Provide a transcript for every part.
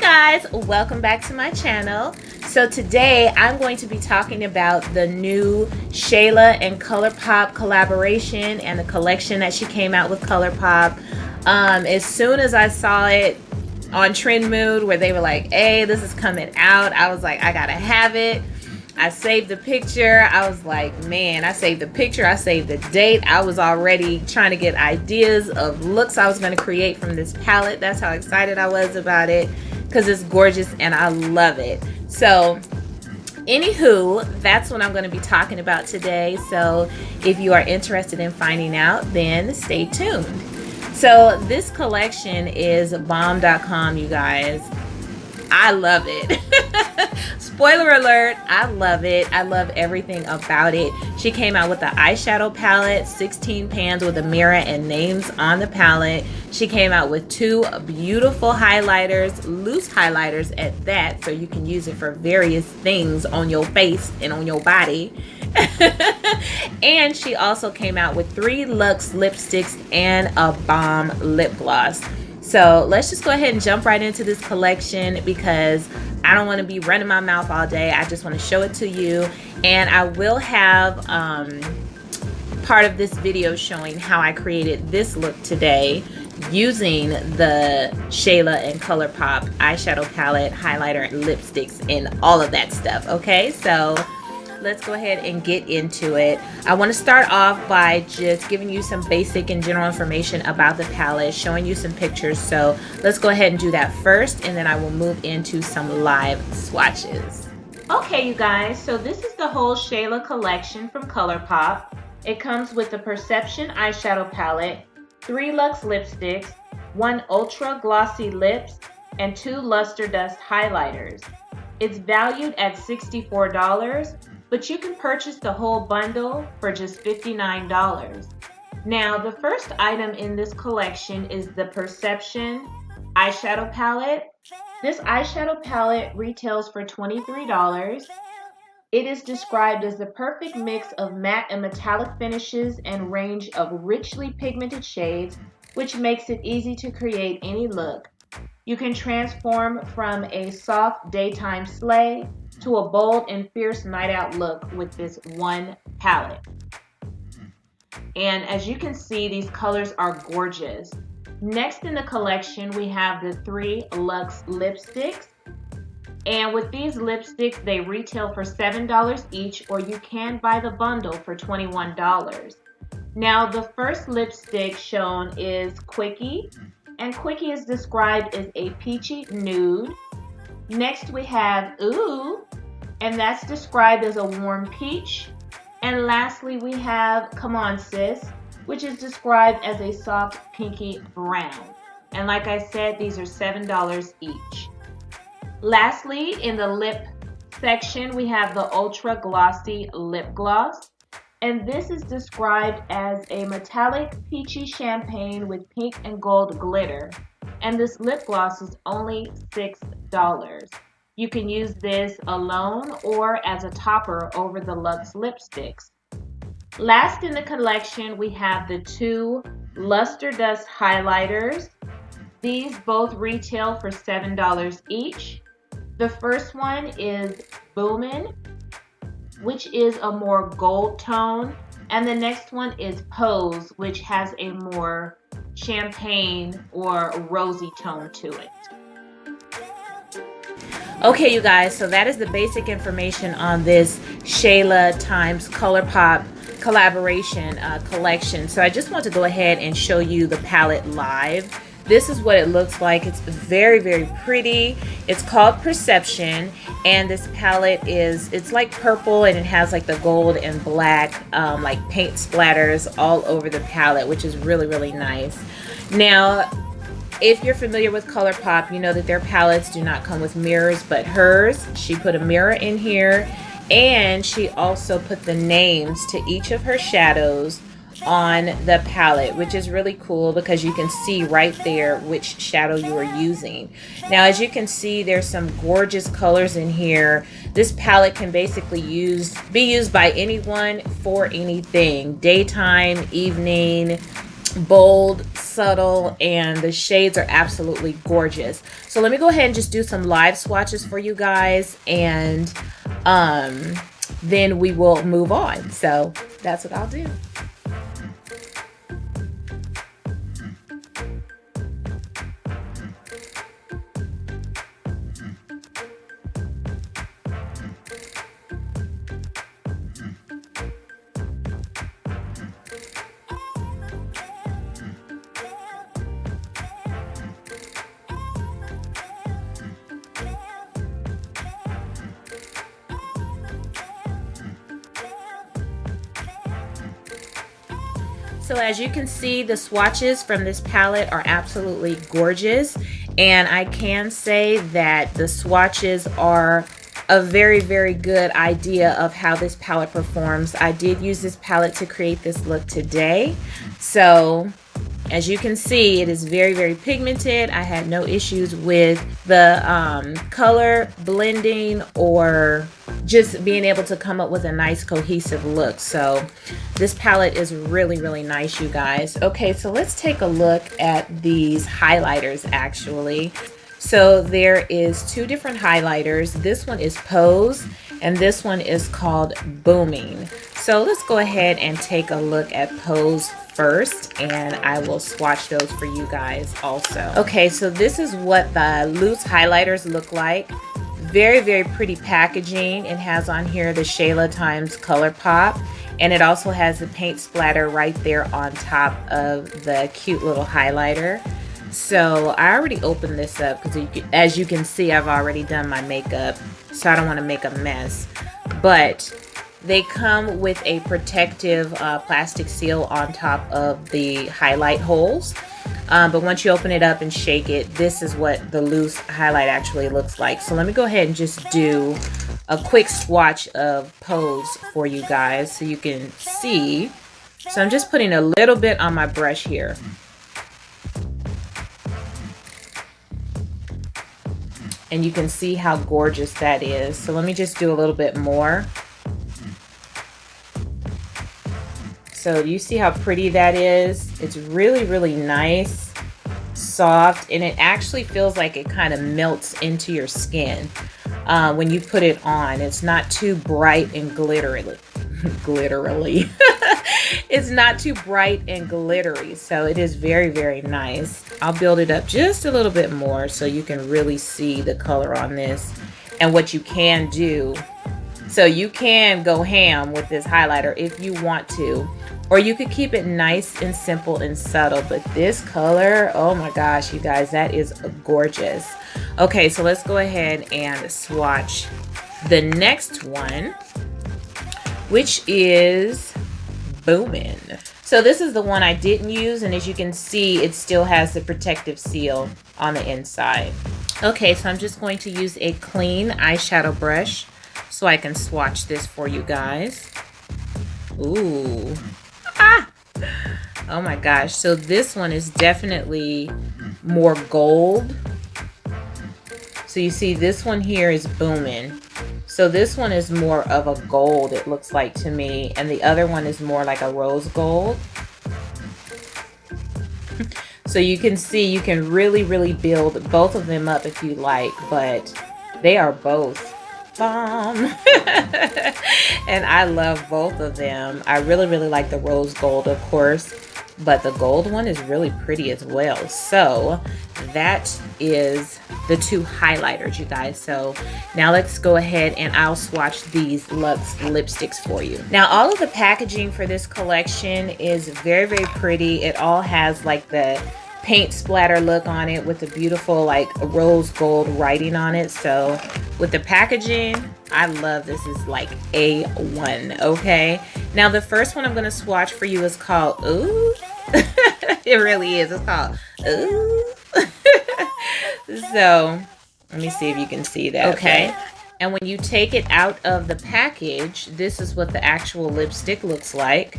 guys, welcome back to my channel. So today I'm going to be talking about the new Shayla and Colourpop collaboration and the collection that she came out with Colourpop. As soon as I saw it on Trend Mood where they were like, hey, this is coming out, I was like, I gotta have it. I saved the picture. I was like, man, I saved the picture. I saved the date. I was already trying to get ideas of looks I was going to create from this palette. That's how excited I was about it because it's gorgeous and I love it. So anywho, that's what I'm going to be talking about today. So if you are interested in finding out, then stay tuned. So this collection is bomb.com, you guys. I love it. Spoiler alert, I love it. I love everything about it. She came out with the eyeshadow palette, 16 pans with a mirror and names on the palette. She came out with two beautiful highlighters, loose highlighters at that, so you can use it for various things on your face and on your body. And she also came out with 3 luxe lipsticks and a bomb lip gloss. So let's just go ahead and jump right into this collection because I don't want to be running my mouth all day. I just want to show it to you. And I will have part of this video showing how I created this look today using the Shayla and Colourpop eyeshadow palette, highlighter, and lipsticks, and all of that stuff. Okay, so let's go ahead and get into it. I want to start off by just giving you some basic and general information about the palette, showing you some pictures. So let's go ahead and do that first, and then I will move into some live swatches. Okay, you guys, so this is the whole Shayla collection from Colourpop. It comes with the Perception eyeshadow palette, 3 luxe lipsticks, 1 ultra glossy lips, and 2 luster dust highlighters. It's valued at $64. But you can purchase the whole bundle for just $59. Now, the first item in this collection is the Perception eyeshadow palette. This eyeshadow palette retails for $23. It is described as the perfect mix of matte and metallic finishes and range of richly pigmented shades, which makes it easy to create any look. You can transform from a soft daytime slay to a bold and fierce night out look with this one palette. And as you can see, these colors are gorgeous. Next in the collection, we have the 3 luxe lipsticks. And with these lipsticks, they retail for $7 each, or you can buy the bundle for $21. Now, the first lipstick shown is Quickie, and Quickie is described as a peachy nude. Next we have Ooh, and that's described as a warm peach. And lastly we have Come On Sis, which is described as a soft pinky brown. And like I said, these are $7 each. Lastly, in the lip section, we have the Ultra Glossy Lip Gloss. And this is described as a metallic peachy champagne with pink and gold glitter. And this lip gloss is only $6. You can use this alone or as a topper over the luxe lipsticks. Last in the collection, we have the 2 Luster Dust highlighters. These both retail for $7 each. The first one is Boomin', which is a more gold tone, and the next one is Pose, which has a more champagne or rosy tone to it. Okay, you guys, so that is the basic information on this Shayla times Colourpop collaboration collection. So I just want to go ahead and show you the palette live. This is what it looks like. It's very, very pretty. It's called Perception, and this palette it's like purple, and it has like the gold and black like paint splatters all over the palette, which is really, really nice. Now, if you're familiar with Colourpop, you know that their palettes do not come with mirrors, but hers, she put a mirror in here, and she also put the names to each of her shadows on the palette, which is really cool because you can see right there which shadow you are using. Now, as you can see, there's some gorgeous colors in here. This palette can basically be used by anyone for anything, daytime, evening, bold, subtle, and the shades are absolutely gorgeous. So let me go ahead and just do some live swatches for you guys, and then we will move on. So that's what I'll do. So as you can see, the swatches from this palette are absolutely gorgeous, and I can say that the swatches are a very, very good idea of how this palette performs. I did use this palette to create this look today. So as you can see, it is very, very pigmented. I had no issues with the color blending or just being able to come up with a nice cohesive look. So this palette is really, really nice, you guys. Okay, so let's take a look at these highlighters actually. So there is two different highlighters. This one is Pose and this one is called Booming. So let's go ahead and take a look at Pose first, and I will swatch those for you guys also. Okay, so this is what the loose highlighters look like. Very, very pretty packaging. It has on here the Shayla times Colourpop, and it also has the paint splatter right there on top of the cute little highlighter. So I already opened this up because as you can see, I've already done my makeup, so I don't want to make a mess. But they come with a protective plastic seal on top of the highlight holes. But once you open it up and shake it, this is what the loose highlight actually looks like. So let me go ahead and just do a quick swatch of Pose for you guys so you can see. So I'm just putting a little bit on my brush here. And you can see how gorgeous that is. So let me just do a little bit more. So you see how pretty that is? It's really, really nice, soft, and it actually feels like it kind of melts into your skin when you put it on. It's not too bright and glittery. It's not too bright and glittery, so it is very, very nice. I'll build it up just a little bit more so you can really see the color on this and what you can do. So you can go ham with this highlighter if you want to, or you could keep it nice and simple and subtle. But this color, oh my gosh, you guys, that is gorgeous. Okay, so let's go ahead and swatch the next one, which is Boomin'. So this is the one I didn't use, and as you can see, it still has the protective seal on the inside. Okay, so I'm just going to use a clean eyeshadow brush so I can swatch this for you guys. Ooh. Ah! Oh my gosh. So this one is definitely more gold. So you see this one here is Boomin'. So this one is more of a gold, it looks like to me. And the other one is more like a rose gold. So you can see, you can really, really build both of them up if you like, but they are both bomb. And I love both of them. I really, really like the rose gold, of course, but the gold one is really pretty as well. So that is the two highlighters, you guys. So now let's go ahead and I'll swatch these Luxe lipsticks for you. Now all of the packaging for this collection is very, very pretty. It all has like the paint splatter look on it with the beautiful like rose gold writing on it. So with the packaging, I love this. Is like A1. Okay, now the first one I'm going to swatch for you is called Ooh. It really is. It's called Ooh. So let me see if you can see that. Okay, and when you take it out of the package, this is what the actual lipstick looks like.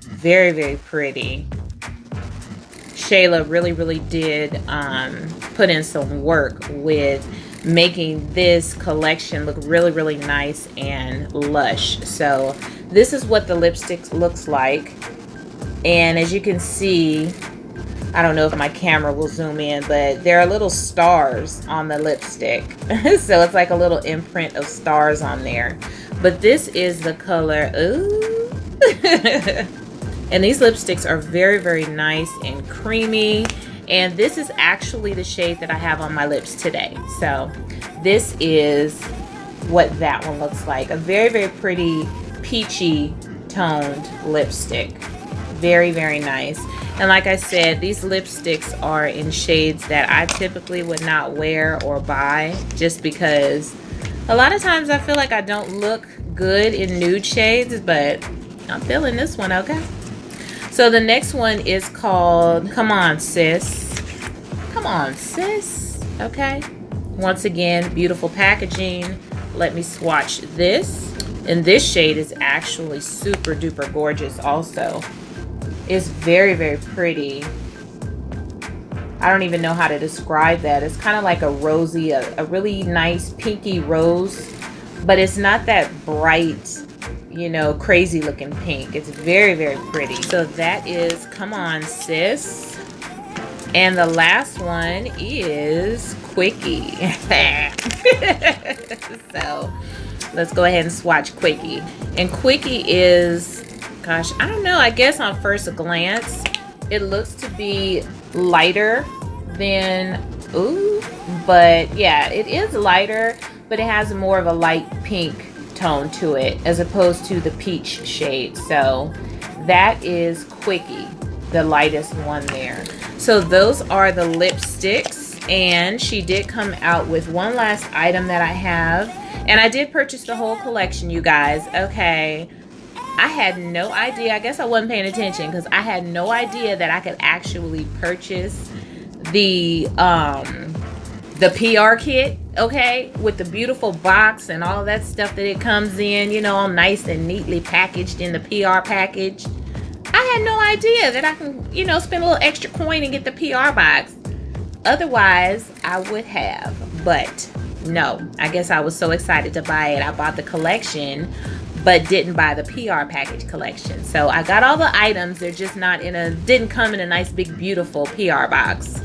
Very, very pretty. Shayla really, really did put in some work with making this collection look really, really nice and lush. So this is what the lipstick looks like. And as you can see, I don't know if my camera will zoom in, but there are little stars on the lipstick. So it's like a little imprint of stars on there. But this is the color, ooh. And these lipsticks are very, very nice and creamy. And this is actually the shade that I have on my lips today. So this is what that one looks like. A very, very pretty peachy toned lipstick. Very, very nice. And like I said, these lipsticks are in shades that I typically would not wear or buy, just because a lot of times I feel like I don't look good in nude shades, but I'm feeling this one, okay? So the next one is called Come On Sis. Come On Sis, okay? Once again, beautiful packaging. Let me swatch this. And this shade is actually super duper gorgeous also. It's very, very pretty. I don't even know how to describe that. It's kind of like a rosy, a really nice pinky rose, but it's not that bright, you know, crazy looking pink. It's very, very pretty. So that is Come On Sis. And the last one is Quickie. So let's go ahead and swatch Quickie. And Quickie is, gosh, I don't know, I guess on first glance it looks to be lighter than, ooh, but yeah, it is lighter, but it has more of a light pink tone to it as opposed to the peach shade. So that is Quickie, the lightest one there. So those are the lipsticks, and she did come out with one last item that I have, and I did purchase the whole collection, you guys. Okay, I had no idea. I guess I wasn't paying attention because I had no idea that I could actually purchase the PR kit, okay, with the beautiful box and all that stuff that it comes in, you know, all nice and neatly packaged in the PR package. I had no idea that I can, you know, spend a little extra coin and get the PR box. Otherwise, I would have, but no, I guess I was so excited to buy it. I bought the collection, but didn't buy the PR package collection. So I got all the items. They're just not in a, didn't come in a nice big beautiful PR box.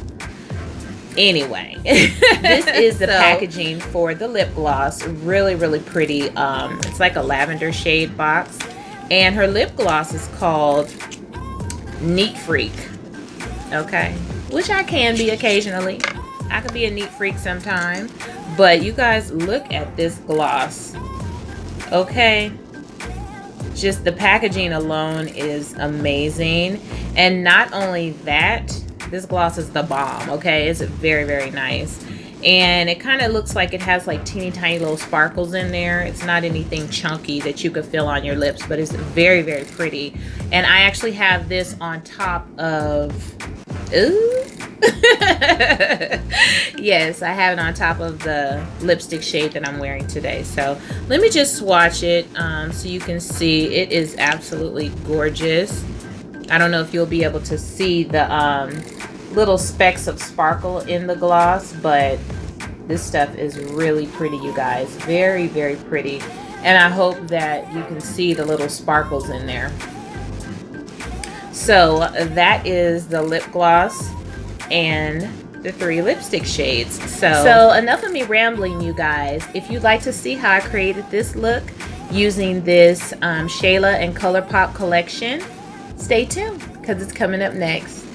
Anyway, this is the packaging for the lip gloss. Really, really pretty. It's like a lavender shade box. And her lip gloss is called Neat Freak. Okay, which I can be occasionally. I could be a neat freak sometime. But you guys, look at this gloss. Okay, just the packaging alone is amazing. And not only that, this gloss is the bomb. Okay, it's very, very nice. And it kind of looks like it has like teeny tiny little sparkles in there. It's not anything chunky that you could feel on your lips, but it's very, very pretty. And I actually have this on top of, ooh. Yes, I have it on top of the lipstick shade that I'm wearing today. So let me just swatch it so you can see. It is absolutely gorgeous. I don't know if you'll be able to see the little specks of sparkle in the gloss, but this stuff is really pretty, you guys. Very, very pretty. And I hope that you can see the little sparkles in there. So that is the lip gloss and the 3 lipstick shades. So enough of me rambling, you guys. If you'd like to see how I created this look using this Shayla and Colourpop collection, stay tuned because it's coming up next.